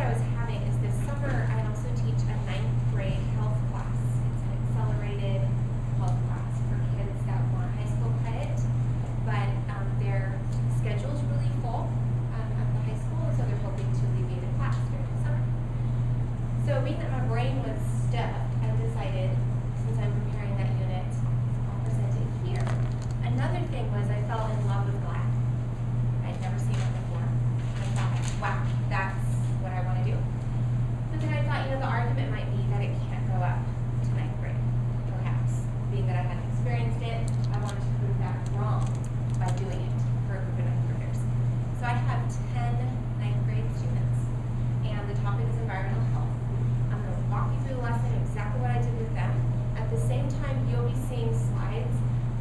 that I was having is this summer I also teach a 9th grade health class. It's an accelerated health class for kids that want high school credit, but their schedule's really full at the high school, and so they're hoping to alleviate the class during the summer. So being that my brain was stuffed, I decided, since I'm preparing that unit, I'll present it here. Another thing was I fell in love with black. I'd never seen it before. I thought, wow, that's what I want to do. But then I thought, the argument might be that it can't go up to 9th grade, perhaps. Being that I hadn't experienced it, I wanted to prove that wrong by doing it for a group of 9th graders. So I have 10 9th grade students, and the topic is environmental health. I'm going to walk you through the lesson, exactly what I did with them. At the same time, you'll be seeing slides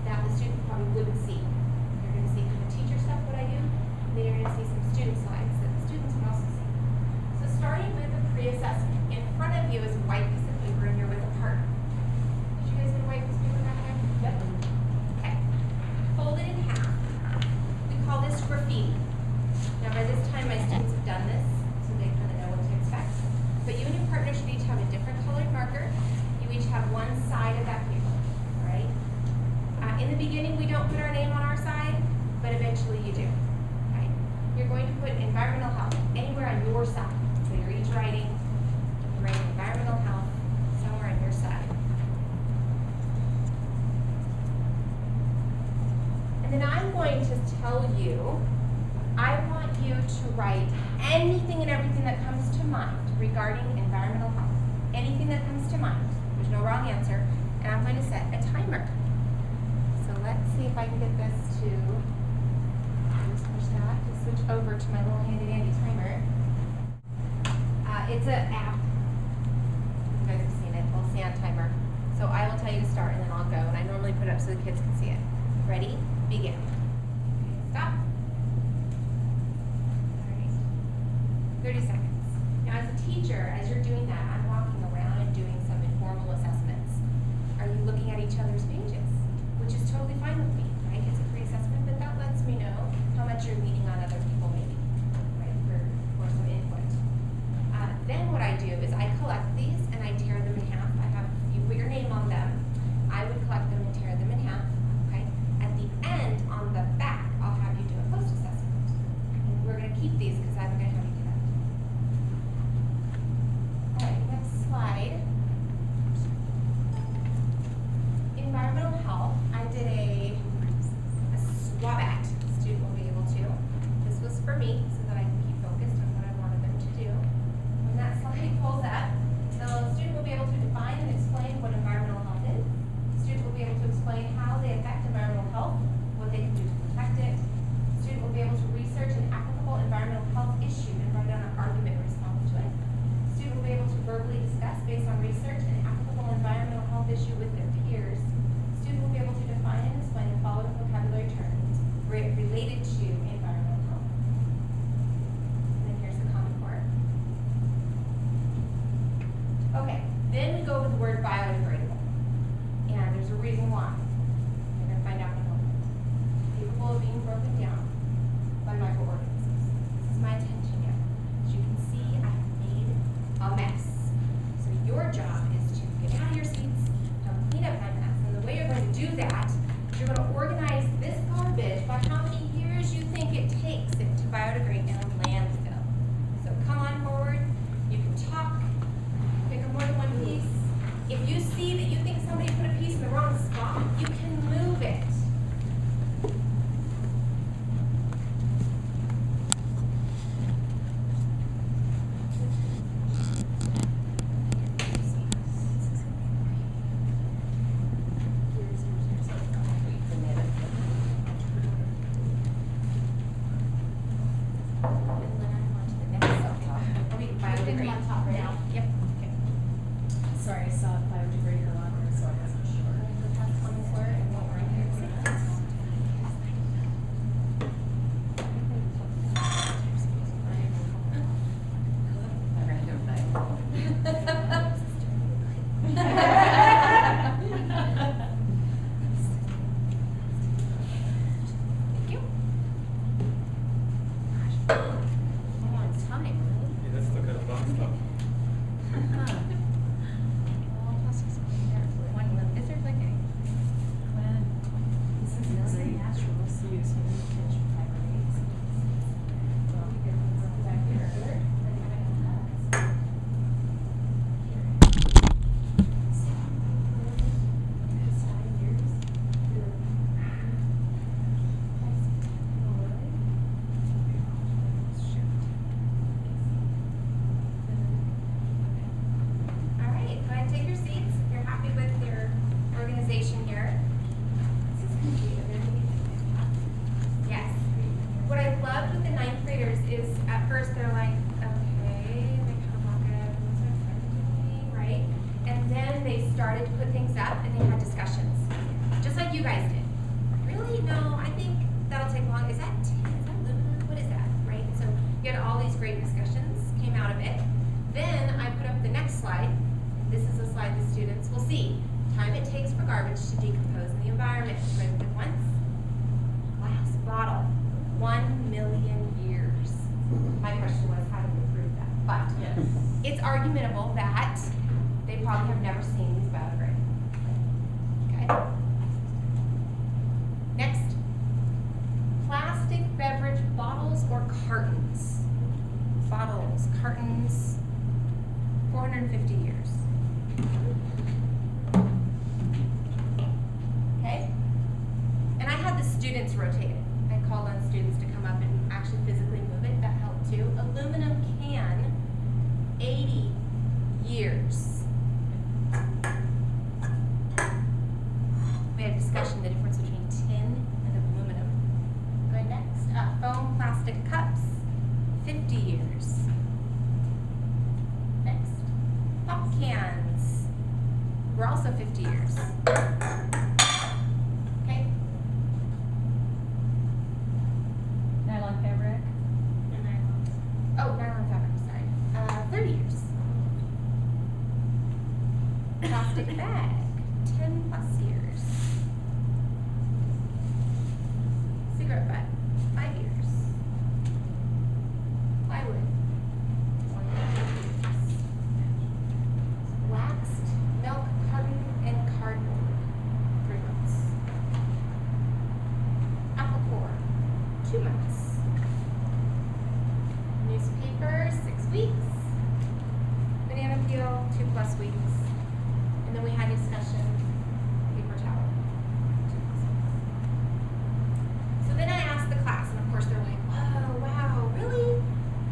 that the student probably wouldn't see. You're going to see kind of teacher stuff, what I do, and then you're going to see some student slides that the students would also see. So starting with a pre-assessment. In front of you is a white piece of paper, and you're with a partner. Did you guys get a white piece of paper back there? Yep. Okay. Fold it in half. We call this graffiti. Now by this time, my students have done this, so they kind of know what to expect. But you and your partner should each have a different colored marker. You each have one side of that paper, all right? In the beginning, we don't put our name on our side, but eventually you do, right? You're going to put environmental health anywhere on your side. So you're each writing environmental health somewhere on your side. And then I'm going to tell you, I want you to write anything and everything that comes to mind regarding environmental health. Anything that comes to mind. There's no wrong answer. And I'm going to set a timer. So let's see if I can get this to, just push that, to switch over to my little handy dandy timer. It's an app. You guys have seen it, a little sand timer. So I will tell you to start and then I'll go. And I normally put it up so the kids can see it. Ready? Begin. Okay, stop. All right. 30 seconds. Now as a teacher, as you're doing that, I'm walking around and doing some informal assessments. Are you looking at each other's pages? Which is totally fine with me, right? It's a pre-assessment, but that lets me know how much you're leaning on other people maybe, right, for some input. Then what I do is I collect these and I tear them in half. You put your name on them. I would collect them and tear them in half, okay? At the end, on the back, I'll have you do a post-assessment. And we're gonna keep these because I'm gonna have you do that. All right, next slide. Environmental health, I did a SWABAT. Student will be able to. This was for me so that I can keep focused on what I wanted them to do. When that slide pulls up, the student will be able to define and explain what environmental health is. The student will be able to explain how they affect environmental health, what they can do to protect it. The student will be able to research an applicable environmental health issue and write down an argument response to it. The student will be able to verbally discuss based on research an applicable environmental health issue with their peers. Student will be able to define and explain the following vocabulary terms related to environmental health. And then here's the Common Core. Okay, then we go with the word biodegradable. And there's a reason why. You're going to find out in a moment. Capable of being broken down by microorganisms. This is my attention here. As you can see, I have made a mess. So your job is to get out of your seats, come clean up my mess. The way you're going to do that is you're going to organize this garbage by how many years you think it takes it to biodegrade in a landfill. So come on forward. You can talk, pick up more than one Is there like a This is very natural. So you use pinch vibrates. All right, go ahead and take your seats if you're happy with your organization here. Yes. What I loved with the ninth graders is at first they're like, okay, they kind of walk up, what's my friend doing, right? And then they started to put things up and they had discussions, just like you guys did. Really? No, I think that'll take long. Is that tin? Is that aluminum? What is that, right? So you had all these great discussions came out of it. Then I put up the next slide. This is a slide the students will see. Time it takes for garbage to decompose in the environment. Ready with once? Glass bottle. 1 million years. My question was, how do we prove that? But Yes. it's arguable that they probably have never seen these biodegrade. Okay. Next. Plastic beverage bottles or cartons. Bottles, cartons, 450 years. Okay? And I had the students rotate it. I called on students to come up and actually physically move it. That helped too. Aluminum can, 80 years. We had a discussion the difference between tin and aluminum. Go ahead next. Foam plastic cups, 50 years. Next. Pop cans. We're also 50 years. Okay. Nylon fabric. Oh, nylon fabric, sorry. 30 years. Plastic bag, 10 plus years. Cigarette butt, 5 years. Plywood, 20 years. Waxed milk carton and cardboard, 3 months. Apple core, 2 months. Newspaper, 6 weeks. Banana peel, 2+ weeks. And then we had discussion, paper towel, 2+ weeks. So then I asked the class, and of course they're like, whoa, wow, really?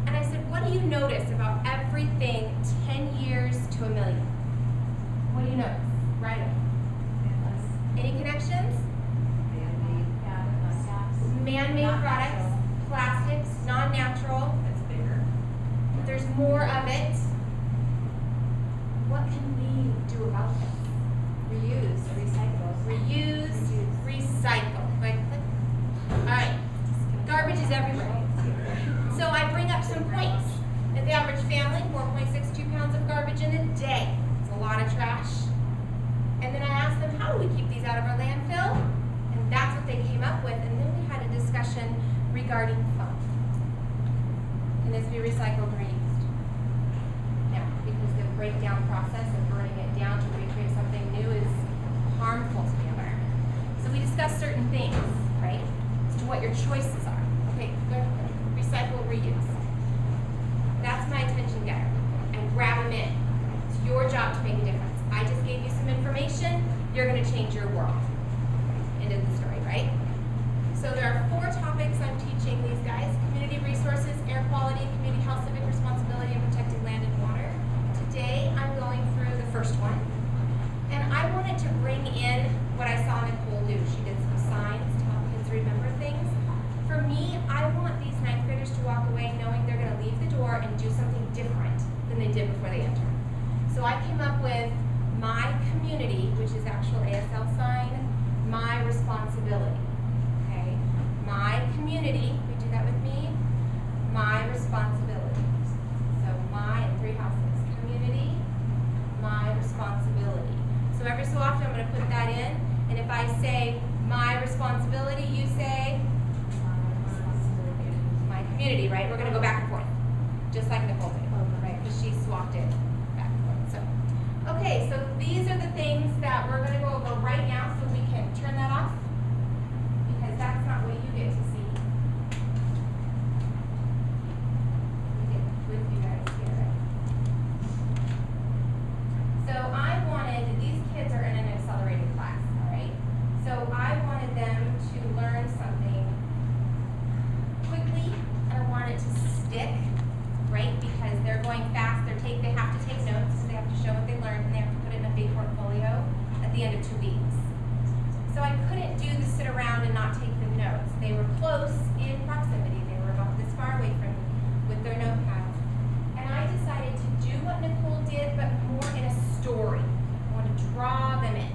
And I said, what do you notice about everything 10 years to a million? What do you notice? Right away. Any connections? Man-made products, plastics, non-natural. That's bigger. There's more of it. What can we do about this? Reuse, recycle. Reuse, recycle. Right, click. All right. Garbage is everywhere. So I bring up some points. That the average family, 4.62 pounds of garbage in a day. It's a lot of trash. And then I asked them, how do we keep these out of our landfill? And that's what they came up with. And then we had a discussion regarding foam. Can this be recycled or reused? No, because the breakdown process of burning it down to recreate something new is harmful to the environment. So we discussed certain things, right? As to what your choices are. Okay, recycle, reuse. That's my attention getter. And grab them in. It's your job to make a difference. I just gave you some information. You're going to change your world. End of the story, right? So there are 4 topics I'm teaching these guys. Community resources, air quality, community health, civic responsibility, and protecting land and water. Today I'm going through the first one. And I wanted to bring in what I saw Nicole do. She did some signs to help kids remember things. For me, I want these 9th graders to walk away knowing they're going to leave the door and do something different than they did before they entered. So I came up with my community, which is actual ASL sign, my responsibility. Okay? My community, we do that with me, my responsibility. So my, and 3 houses, community, my responsibility. So every so often I'm going to put that in, and if I say my responsibility, you say my community, right? We're going to go back and forth, just like Nicole did, right? Because she swapped it back. that we're going to go over right now so we can turn that off, because that's not what you get to see. We get with you guys here. So I wanted, these kids are in an accelerated class, all right? So I wanted them to learn something quickly. I want it to stick, right? Because they're going fast, they have to take notes, so they have to show what they learned, and they have to put it in a big portfolio at the end of 2 weeks. So I couldn't do the sit around and not take the notes. They were close in proximity. They were about this far away from me with their notepads. And I decided to do what Nicole did, but more in a story. I want to draw them in.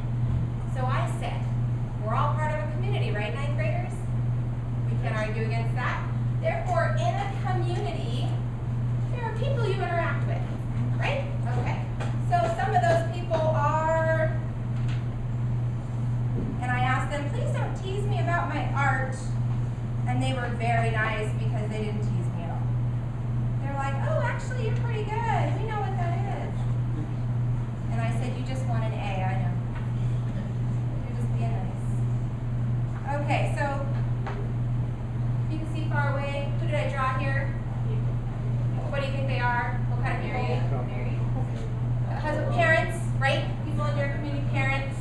So I said, we're all part of a community, right, 9th graders? We can't argue against that. Therefore, in a community, there are people you interact with, right? Okay. So some of those people are, and I asked them, please don't tease me about my art. And they were very nice because they didn't tease me at all. They're like, oh, actually, you're pretty good. We know what that is. And I said, you just want an A, I know. You're just being nice. Okay, so you can see far away. Who did I draw here? What do you think they are? What kind of people? Married. Parents, right? People in your community, parents.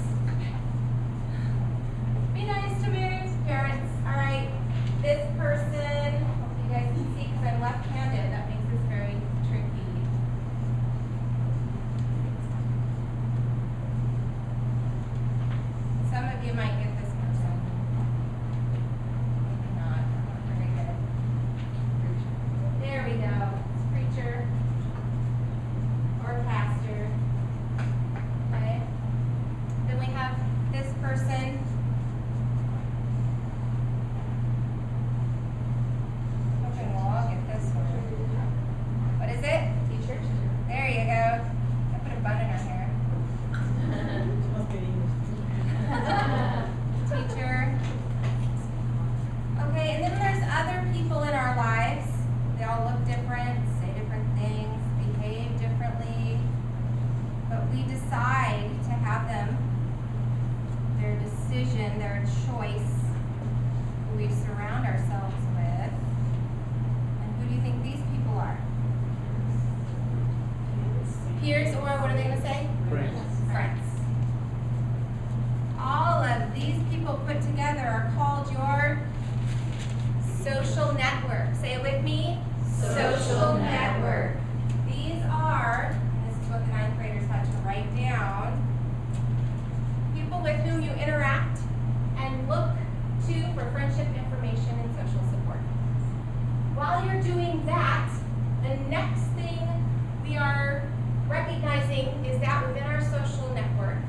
Be nice to me, parents. All right. This person, hopefully you guys can see because I'm left-handed. That makes this very tricky. Some of you might get this person. Maybe not. Not very good. There we go. Preacher or pastor. Okay. Then we have this person. Okay, well, I'll get this one. What is it? Teacher. There you go. I put a bun in her hair. Teacher. Okay, and then there's other people in our lives. They all look different, say different things, behave differently, but we decide to have them, their decision, their choice, who we surround ourselves with. And who do you think these people are? Peers, or what are they going to say? Friends. Friends. All of these people put together are called your social network. Say it with me. Social network. These are, and this is what the 9th graders had to write down, people with whom you interact and look to for friendship, information, and social support. While you're doing that, the next thing we are recognizing is that within our social network,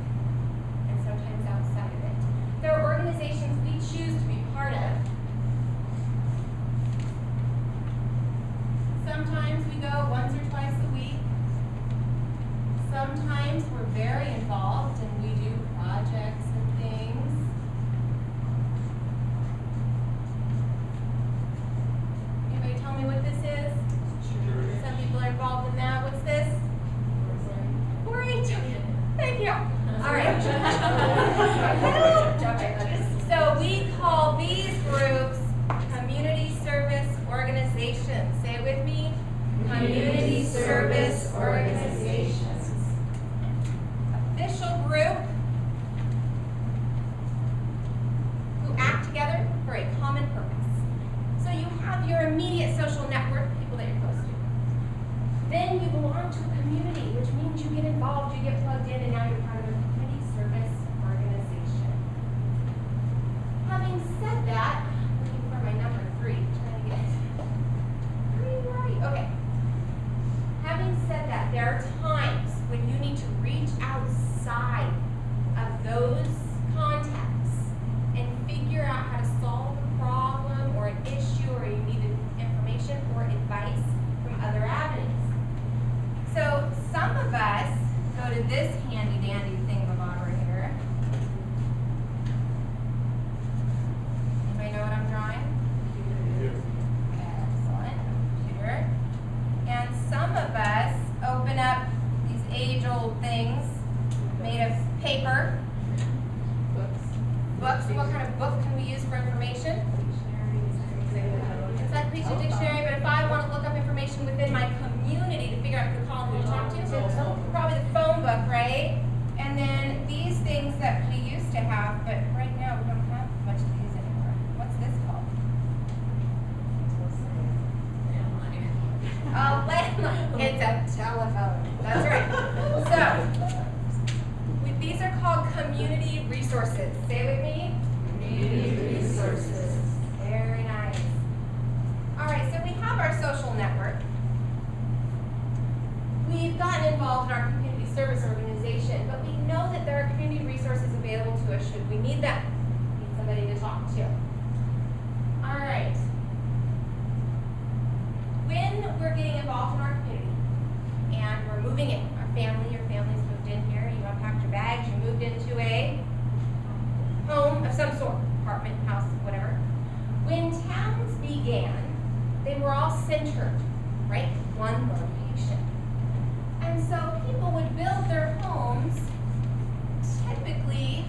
and sometimes outside of it, there are organizations we choose to be part of. Sometimes we go once or twice a week. Sometimes we're very involved and we do projects and things. Anybody tell me what this is? Sure. Some people are involved in that. What's this? Great. Thank you. All right. So we call these groups community service organizations. Say it with me. Community service organizations. Official group who act together for a common purpose. So you have your immediate social network, people that you're close to. Then you belong to a community, which means you get involved, you get plugged in, and now you're part of a community service organization. Having said that, looking for my number 3, trying to get 3 right. Okay. Having said that, there are times when you need to reach outside of those contacts and figure out how to solve a problem or an issue, or you need information or advice from other avenues. So some of us go to this handy dandy thingamabobber here. Anybody know what I'm drawing? Excellent. Computer. And some of us open up these age-old things made of paper Books, what kind of book can we use for information? Encyclopedia, dictionary, but if I want to look up information within my community to figure out who to call and who to talk to, probably the phone book, right? And then these things that we used to have, but right now we don't have much of these anymore. What's this called? A landline. It's a telephone. That's right. So, these are called community resources. Say it with me. Community resources. Very nice. All right, so we have our social network. We've gotten involved in our community service organization, but we know that there are community resources available to us should we need them. Need somebody to talk to. All right. When we're getting involved in our community and we're moving in, your family's moved in here, you unpacked your bags, you moved into a home of some sort, apartment, house, whatever. When towns began, they were all centered, right? One location. And so people would build their homes typically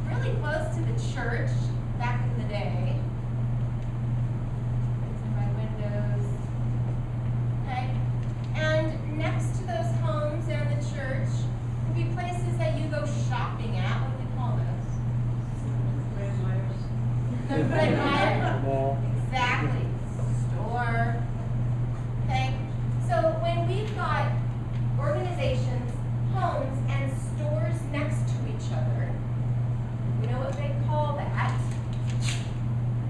really close to the church back in the day. My windows. Okay? And next to those homes and the church would be places that you go shopping at. What do they call those? The Fred Meyer? Exactly. Store. Okay? So when we've got organizations, homes, and stores next to each other, you know what they call that?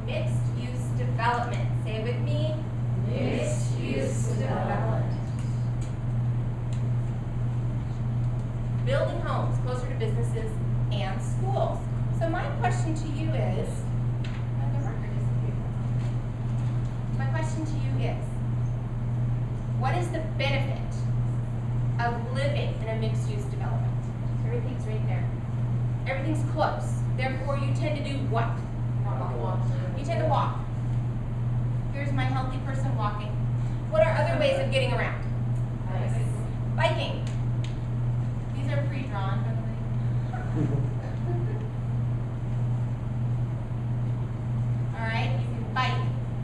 Mixed use development. Say it with me. Mixed use development. Building homes closer to businesses and schools. So my question to you is, my question to you is, what is the benefit of living in a mixed-use development? Everything's right there. Everything's close. Therefore, you tend to do what? You tend to walk. Here's my healthy person walking. What are other ways of getting around? Biking. These are pre-drawn, by the way. All right, you can bike.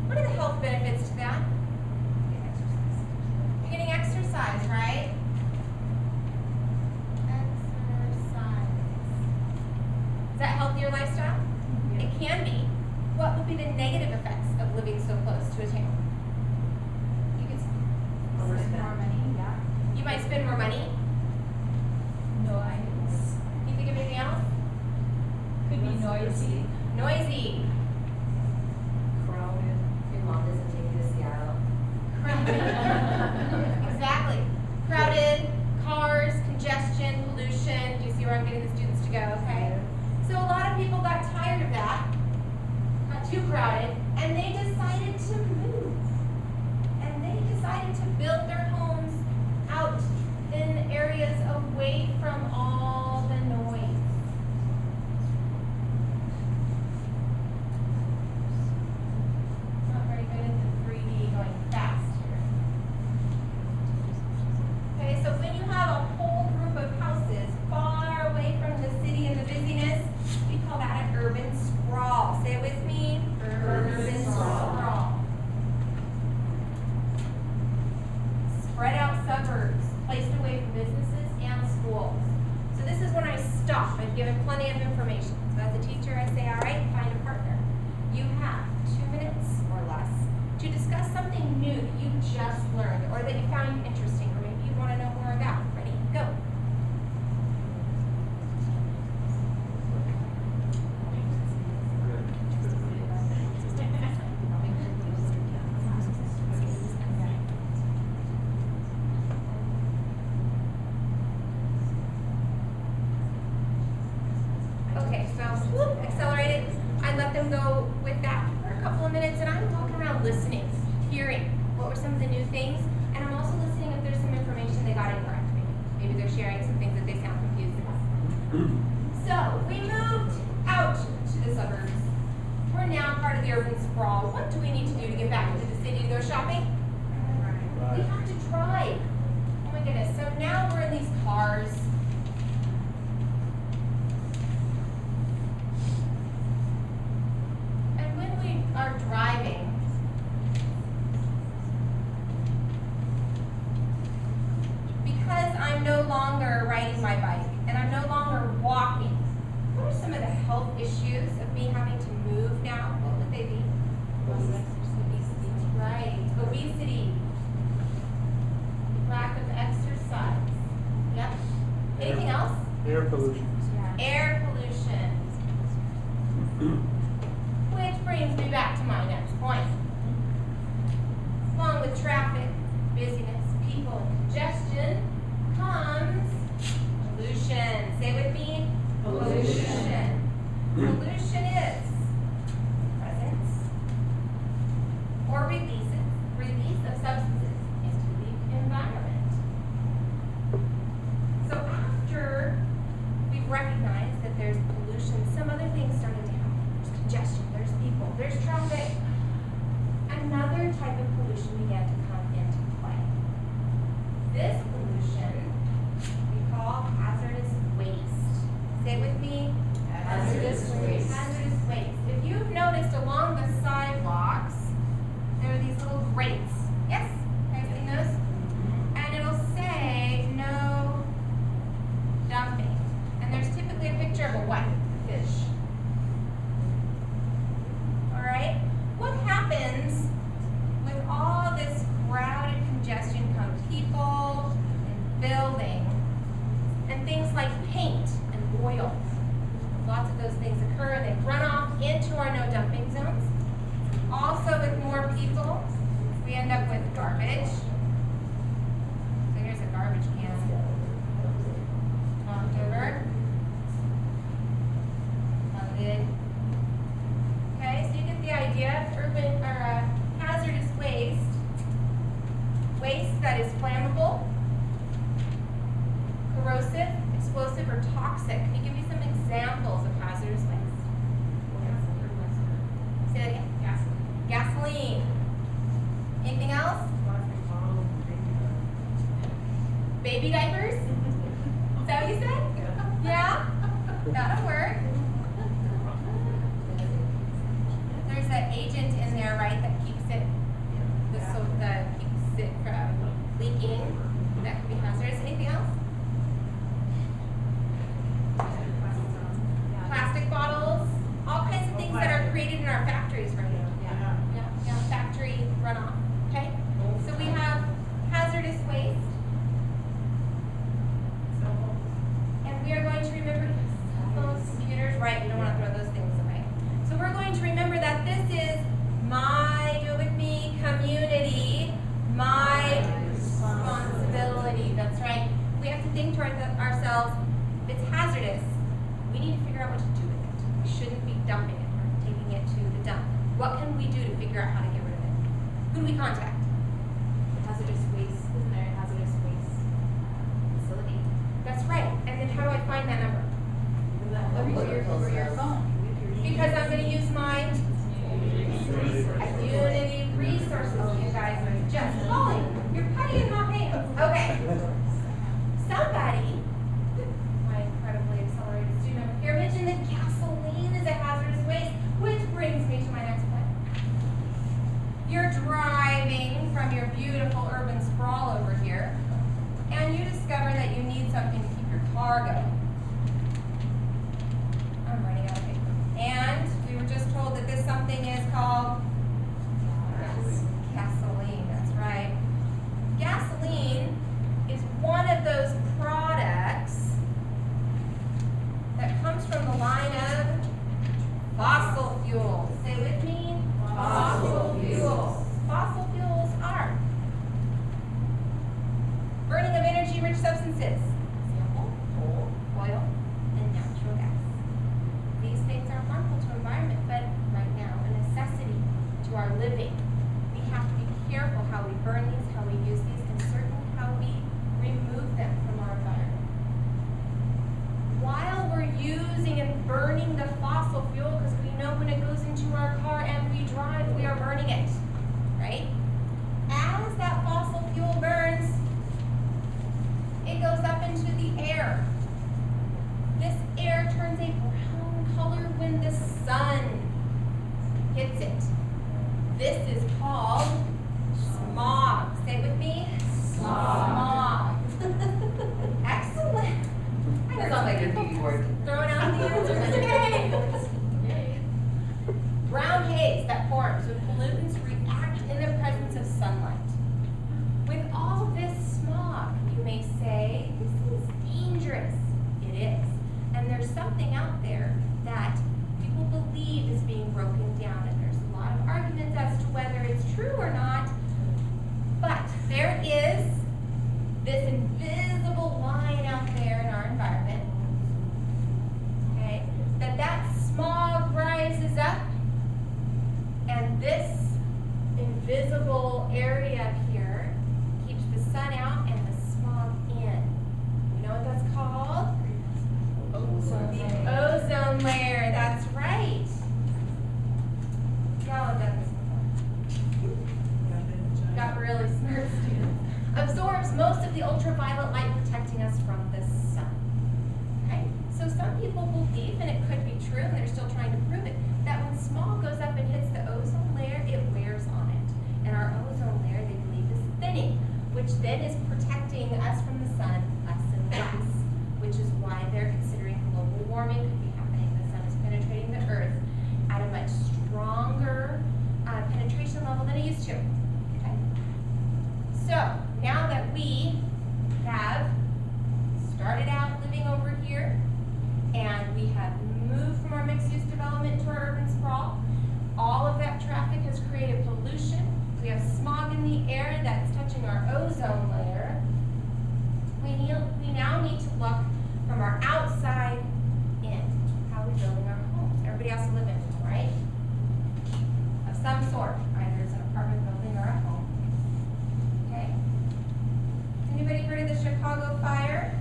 What are the health benefits to that? You're getting exercise, right? Exercise. Is that a healthier lifestyle? Yeah. It can be. What would be the negative effects of living so close to a town? You could spend more money, yeah. You might spend more money. Noise. Can you think of anything else? Could be noisy. Noisy. Crowded. Your mom doesn't take you to Seattle. Crowded. Exactly. Crowded, cars, congestion, pollution. Do you see where I'm getting the students to go? Okay. So a lot of people got tired of that, got too crowded, and they decided to move. And they decided to build their homes out in areas away from all the noise. Not very good at the 3D going fast here. Okay, so when you have a whole group of houses far away from the city and the busyness, we call that an urban sprawl. Say it with me. Urban sprawl. Spread out suburbs, placed away from businesses and schools. So this is when I stop. I've given plenty of information. So as a teacher, I say, all right, find a partner. You have 2 minutes or less to discuss something new that you just learned or that you found interesting or maybe you want to know more about. Ready? Go. Okay, so whoop, accelerated. I let them go with that for a couple of minutes, and I'm walking around listening, hearing what were some of the new things, and I'm also listening if there's some information they got incorrect. Maybe they're sharing some things that they sound confused about. So we moved out to the suburbs. We're now part of the urban sprawl. What do we need to do to get back into the city to go shopping? We have to drive. Oh my goodness. So now we're in these cars. longer riding my bike and I'm no longer walking, what are some of the health issues of me having to move now? What would they be? Obesity. Right. Obesity. Lack of exercise. Yep. Anything else? Air pollution. Yeah. Air pollution. Which brings me back to my next point. Along with traffic, busyness, people, and congestion comes pollution. Say with me. Pollution. Pollution is presence or release of substances into the environment. So after we've recognized that there's pollution, some other things started to happen. There's congestion, there's people, there's traffic. Another type of pollution began to come into play. This pollution we call hazardous waste. Say it with me. Hazardous waste. Hazardous waste. If you've noticed along the sidewalks, there are these little grates. Yes? Have you seen those? And it'll say no dumping. And there's typically a picture of a what? Fish. Alright? What happens with all this crowded congestion come people and building and things like paint and oil. Lots of those things occur and they run off into our no dumping zones. Also with more people, we end up with garbage. So here's a garbage can. Knocked over. Unloaded. Okay, so you get the idea. Urban or hazardous waste. Waste that is flammable, corrosive, explosive, or toxic. Can you give me some examples of hazardous waste? Say that again. Gasoline. Anything else? Baby diapers? Is that what you said? Yeah? That'll work. There's an agent in there, right, that keeps it keeps it from leaking. That could be hazardous. Anything else? Plastic bottles, all kinds of things that are created in our factories right now. Yeah, factory runoff. Okay? So we have hazardous waste. And we are going to remember cell phones, computers, right? We don't want to throw those things away. So we're going to remember that this is my, do it with me, community, my responsibility. That's right. We have to think to ourselves, if it's hazardous, we need to figure out what to do with it. We shouldn't be dumping it or taking it to the dump. What can we do to figure out how to get rid of it? Who do we contact? Hazardous waste, isn't there a hazardous waste facility? That's right. And then how do I find that number? Or your phone. Because I'm going to use my community resources. You guys are just falling. You're putty in my hands. Okay. Somebody, my incredibly accelerated student over here, mentioned that gasoline is a hazardous waste, which brings me to my next point. You're driving from your beautiful urban sprawl over here, and you discover that you need something to keep your car going. I'm running out of paper. And we were just told that this something is called gasoline. That's right. Gasoline is one of those products that comes from the line of fossil fuels. Say with me. Fossil fuels. Fossil fuels are burning of energy-rich substances. Example, coal, oil, and natural gas. These things are harmful to the environment, but right now a necessity to our living. We have to be careful how we burn these, how we use these, and certainly how we remove them from our environment. While we're using and burning the fossil fuel, because we know when it goes into our car and we drive, we are burning it, right? As that fossil fuel burns, it goes up into the air. This air turns a brown color when the sun hits it. This is called smog. Say it with me. Smog. Excellent. board. Throwing out the answers. Okay. Brown haze that forms when pollutants react in the presence of sunlight. With all this smog, you may say, this is dangerous. It is. And there's something out there that people believe is being broken down, and there's a lot of arguments as to whether it's true or not. But there is this invisible line out there in our environment, okay, that smog rises up, and this invisible area here keeps the sun out and the smog in. You know what that's called? The ozone layer. That's right. Y'all have done this before. Got really smart students. Absorbs most of the ultraviolet light, protecting us from the sun. Okay? So some people believe, and it could be true, and they're still trying to prove it, that when smog goes up and hits the ozone layer, it wears on it. And our ozone layer, they believe, is thinning, which then is protecting us from the sun less and less, which is why they're considering global warming could be happening. The sun is penetrating the earth at a much stronger penetration level than it used to. Okay? So, now that we have started out living over here, and we have moved from our mixed-use development to our urban sprawl, all of that traffic has created pollution. We have smog in the air that's touching our ozone layer. We now need to look from our outside in. How are we building our homes? Everybody has to live in them, right? Of some sort. Either it's an apartment building or a home. Okay? Anybody heard of the Chicago fire?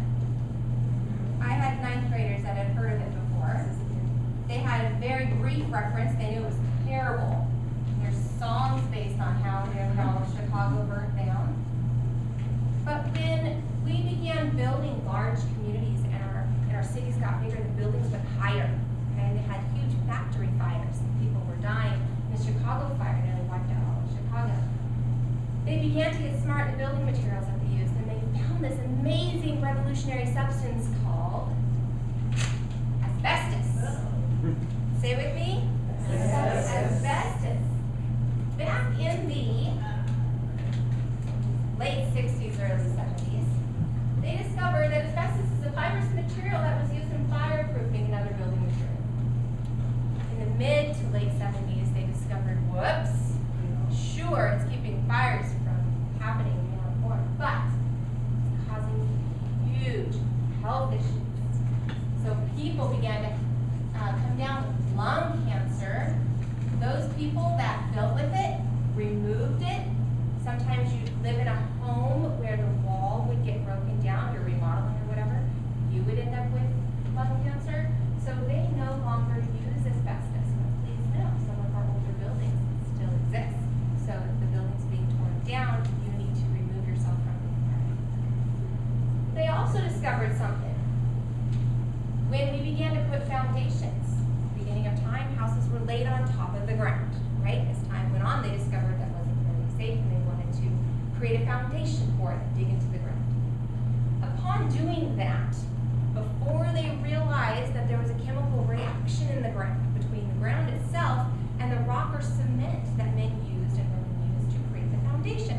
I had 9th graders that had heard of it before. They had a very brief reference. They knew it was terrible. There's songs based on how Chicago burned down. But when we began building large communities and our cities got bigger, the buildings went higher. Okay? And they had huge factory fires. People were dying. And the Chicago fire nearly wiped out all of Chicago. They began to get smart in building materials that they used, and they found this amazing revolutionary substance called asbestos. Say it with me. Asbestos. Back in the late 60s, early 70s, they discovered that asbestos is a fibrous material that was used in fireproofing and other building materials. In the mid to late 70s, they discovered, whoops, sure, it's keeping fires from happening beyond form, but it's causing huge health issues. So people began to come down with lung cancer. Those people that dealt with it, removed it. Sometimes you live in a home where the wall would get broken down, you're remodeling or whatever, you would end up with lung cancer. So they no longer use asbestos. But please know, some of our older buildings still exist. So if the building's being torn down, you need to remove yourself from the environment. They also discovered something. When we began to put foundations, beginning of time, houses were laid on top of the ground, right? As time went on, they discovered that wasn't really safe, and they wanted to create a foundation for it, dig into the ground. Upon doing that, before they realized that there was a chemical reaction in the ground between the ground itself and the rock or cement that men used and women used to create the foundation.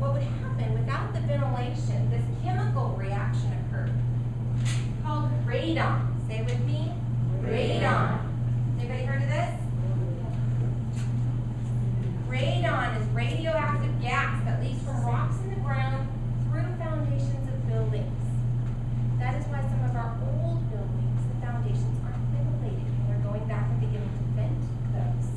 What would happen without the ventilation, this chemical reaction occurred called radon. Say it with me. Radon. Anybody heard of this? Radon is radioactive gas that leads from rocks in the ground through foundations of buildings. That is why some of our old buildings, the foundations aren't ventilated, and they're going back and beginning to vent those.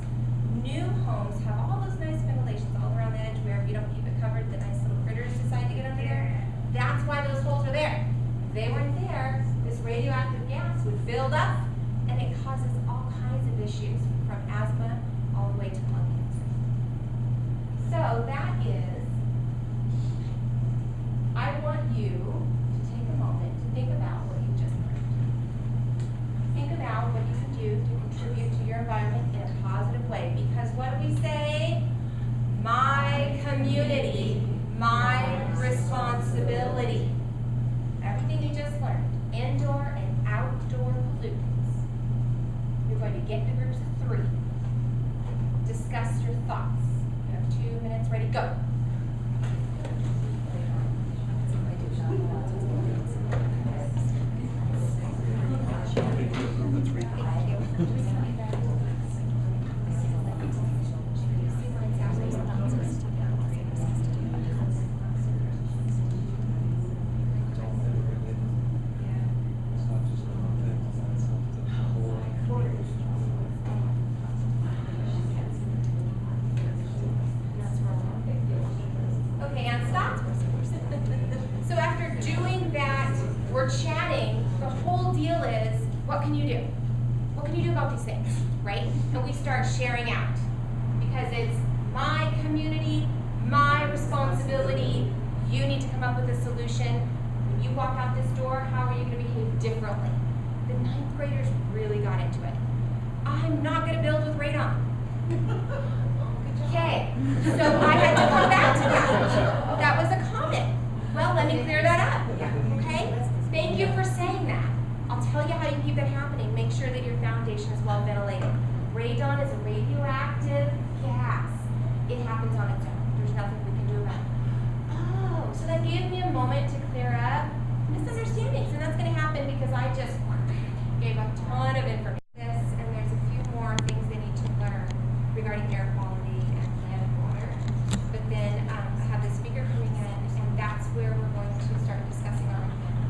New homes have all those nice ventilations all around the edge where if you don't keep it covered, the nice little critters decide to get under there. That's why those holes are there. If they weren't there, this radioactive gas would build up, and it causes all kinds of issues, from asthma all the way to lung cancer. So that is, I want you to take a moment to think about what you just learned. Think about what you can do to contribute to your environment in a positive way, because what do we say? My community, my responsibility. Everything you just learned, indoor and outdoor pollutants. You're going to get into groups of 3. Discuss your thoughts. You have 2 minutes, ready, go. Okay, and stop. So after doing that, we're chatting, the whole deal is, what can you do? What can you do about these things, right? And we start sharing out. Because it's my community, my responsibility, you need to come up with a solution. When you walk out this door, how are you going to behave differently? The 9th graders really got into it. I'm not going to build with radon. Okay, so I had to come back to that. That was a comment. Well, let me clear that up, okay? Thank you for saying that. I'll tell you how you keep that happening. Make sure that your foundation is well ventilated. Radon is a radioactive gas. It happens on its own. There's nothing we can do about it. Oh, so that gave me a moment to clear up misunderstandings, and that's going to happen because I just gave a ton of information. And there's a few more things they need to learn regarding air quality and land and water. But then I have the speaker coming in, and that's where we're going to start discussing our opinion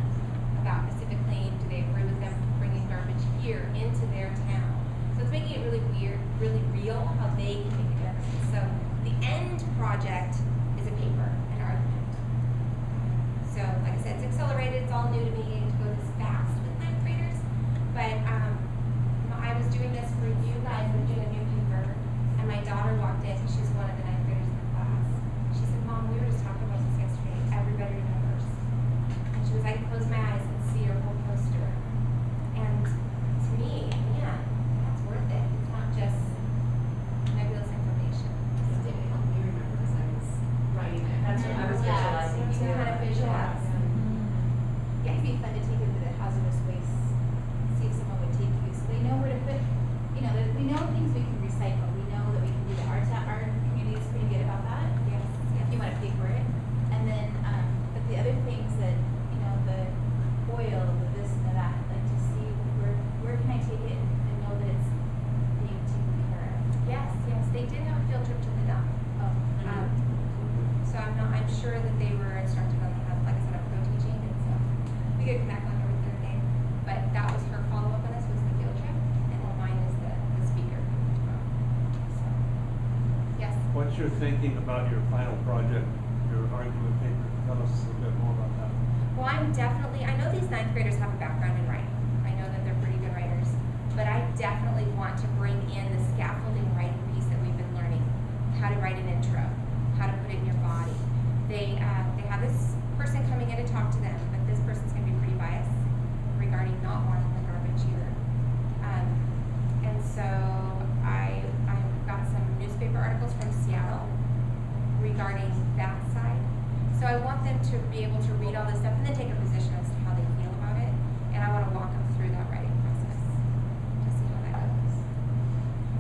about Pacific Clean. Do they agree with them bringing garbage here into their town? So it's making it really weird, really real how they can make a difference. So the end project is a paper, an argument. So like I said, it's accelerated. It's all new to me to go this fast with 9th graders. But I was doing this for you guys. We're doing a new paper, and my daughter walked in. She's one of the 9th graders in the class. She said, "Mom, we were just talking about this yesterday. Everybody remembers." And she was, "I can close my eyes and see your whole poster." And to me, man, that's worth it. It's not just nebulous information. It did help me remember because I was writing it. That's what I was visualizing You too. can kind of visualize. Yeah, it'd be fun to take it to the hazardous waste, see if someone would take you, so they know where to put, you know, that we know things we can recycle, we know that we can do the our community is pretty good about that. Yes. If you wanna pay for it. And then, but the other things that, you know, the oil, the this and the that, like to see where can I take it and know that it's being taken care of. Yes, yes. They did have a field trip to the dump. Oh. So I'm sure that they were instructed on how, like I said, I'm co-teaching, and so we could connect on her with their name. But that was her follow-up on this, was the field trip, and then mine is the speaker tomorrow. So, yes. What's your thinking about your final project, your argument paper? Tell us a bit more about that. Well, I know these 9th graders have a background in writing. I know that they're pretty good writers, but I definitely want to bring in the scaffolding writing piece that we've been learning. How to write an intro, how to put it in your body. They have this person coming in to talk to them, but this person's going to be pretty biased regarding not wanting the garbage here. And so I've got some newspaper articles from Seattle regarding that side. So I want them to be able to read all this stuff and then take a position as to how they feel about it. And I want to walk them through that writing process to see how that goes.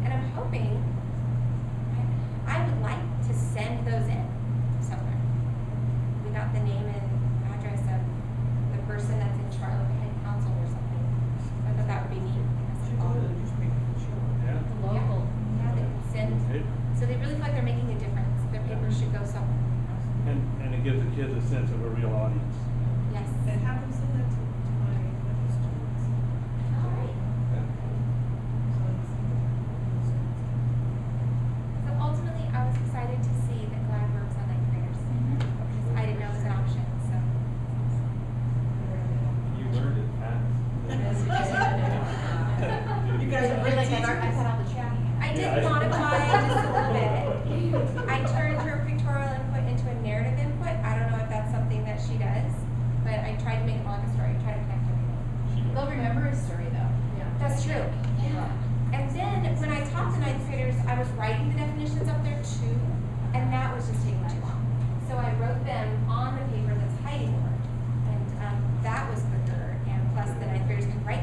And I'm hoping, I would like to send those in somewhere. We got the name and address of the person that's in charge of the head council or something. I thought that would be neat. Yeah. Local. Yeah, they can send. Okay. So they really feel like they're making a difference. Their paper should go somewhere. And it gives the kids a sense of a real audience. Yes. And have them send that to my middle students. All right. So ultimately, I was excited to see that Glad works on 9th graders. Because I didn't know it was an option, so. You learned it fast. You guys are Really, great like I teachers. cut all the chatting. I did Yeah, modify just a little bit. I turned her pictorial input into a narrative input. I don't know if that's something that she does, but I tried to make it more like a story, try to connect everything. They'll remember a story though. Yeah. That's true. Yeah. And then when I taught the 9th graders, I was writing the definitions up there too, and that was just taking too long. So I wrote them on the paper that's hiding work, and that was quicker. And plus, the 9th graders can write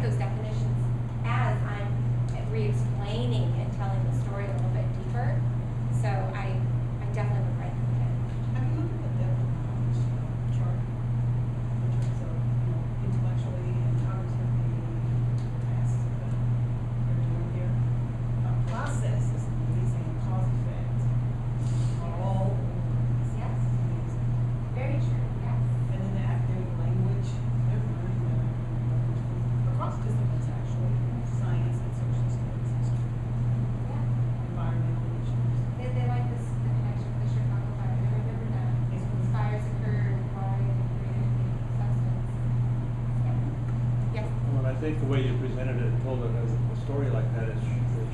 think the way you presented it and told it as a story like that, it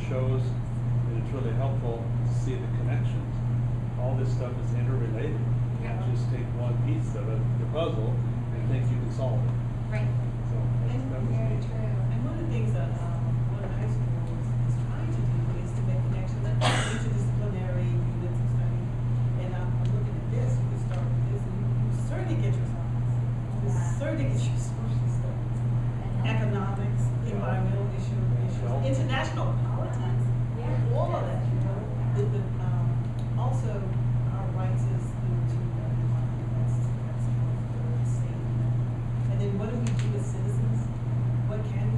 shows that it's really helpful to see the connections. All this stuff is interrelated. You can't Yeah. just take one piece of it, the puzzle, and think you can solve it. Right. So that was Very neat. true. And one of the things that, one high school is trying to do is to make connections, interdisciplinary units of study. And I'm looking at this, you can start with this, and you certainly get your science. You Yeah. certainly get your social studies, economics, environmental issues, international politics. Yeah. All of that, you know, also our rights as to the environment, that's kind of the same. And then what do we do as citizens? What can